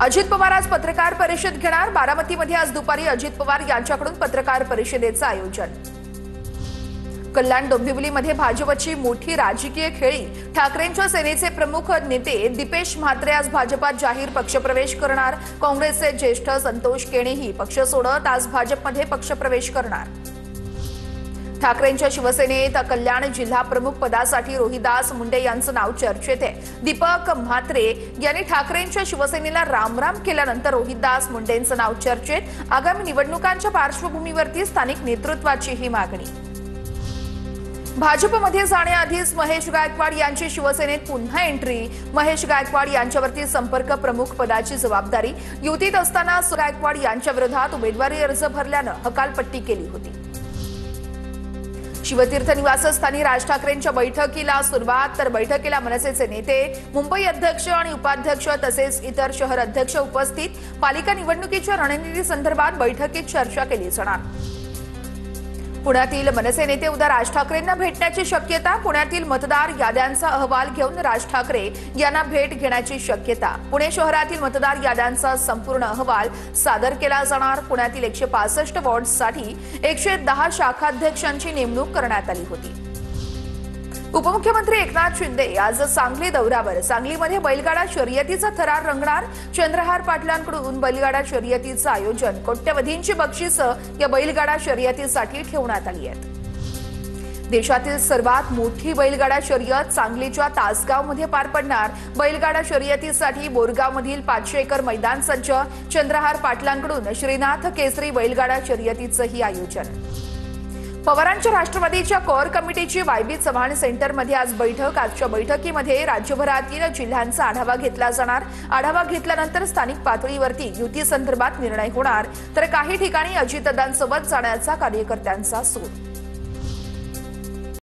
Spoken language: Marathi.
अजित पवार आज पत्रकार परिषद घेणार। बारामतीमध्ये आज दुपारी अजित पवार यांच्याकडून पत्रकार परिषदेचं आयोजन। कल्याण डोंबिवलीमध्ये भाजपची मोठी राजकीय खेळी। ठाकरेंच्या सेनेचे प्रमुख नेते दीपेश म्हात्रे आज भाजपात जाहीर पक्षप्रवेश करणार। काँग्रेसचे ज्येष्ठ संतोष केणेही पक्ष सोडत आज भाजपमध्ये पक्षप्रवेश करणार। ठाकरेंच्या शिवसेनेत कल्याण जिल्हा प्रमुख पदासाठी रोहिदास मुंडे यांचं नाव चर्चेत आहे। दीपक म्हात्रे यांनी ठाकरेंच्या शिवसेनेला रामराम केल्यानंतर रोहिदास मुंडेंचं नाव चर्चेत। आगामी निवडणुकांच्या पार्श्वभूमीवरती स्थानिक नेतृत्वाची ही मागणी। भाजपमध्ये जाण्याआधीच महेश गायकवाड यांची शिवसेनेत पुन्हा एंट्री। महेश गायकवाड यांच्यावरती संपर्क प्रमुख पदाची जबाबदारी। युतीत असताना गायकवाड यांच्या विरोधात उमेदवारी अर्ज भरल्यानं हकालपट्टी केली होती। शिवतीर्थ निवासस्थानी राज ठाकरेंच्या बैठकीला सुरुवात। तर बैठकीला मनसेचे नेते, मुंबई अध्यक्ष आणि उपाध्यक्ष तसेच इतर शहर अध्यक्ष उपस्थित। पालिका निवडणुकीच्या रणनीती संदर्भात बैठकीत चर्चा केली जाणार। पुण्यातील मनसे नेते उद्या राज ठाकरेंना भेटण्याची शक्यता। पुण्यातील मतदार याद्यांचा अहवाल घेऊन राज ठाकरे यांना भेट घेण्याची शक्यता। पुणे शहरातील मतदार याद्यांचा संपूर्ण अहवाल सादर केला जाणार। पुण्यातील 165 वॉर्ड्ससाठी 110 शाखाध्यक्षांची नेमणूक करण्यात आली होती। उपमुख्यमंत्री एकनाथ शिंदे आज सांगली दौऱ्यावर। सांगलीमध्ये बैलगाडा शर्यतीचा थरार रंगणार। चंद्रहार पाटलांकडून बैलगाडा शर्यतीचं आयोजन। कोट्यवधींची बक्षिसं या बैलगाडा शर्यतीसाठी ठेवण्यात आली आहेत। देशातील सर्वात मोठी बैलगाडा शर्यत सांगलीच्या तासगावमध्ये पार पडणार। बैलगाडा शर्यतीसाठी बोरगावमधील 500 एकर मैदान सज्ज। चंद्रहार पाटलांकडून श्रीनाथ केसरी बैलगाडा शर्यतीचंही आयोजन। पवारांच्या राष्ट्रवादीच्या कोर कमिटीची वायबी चव्हाण सेंटरमध्ये आज बैठक। आजच्या बैठकीमध्ये राज्यभरातील जिल्ह्यांचा आढावा घेतला जाणार। आढावा घेतल्यानंतर स्थानिक पातळीवरती युती संदर्भात निर्णय होणार। तर काही ठिकाणी अजितदादांसोबत जाण्याचा कार्यकर्त्यांचा सूर।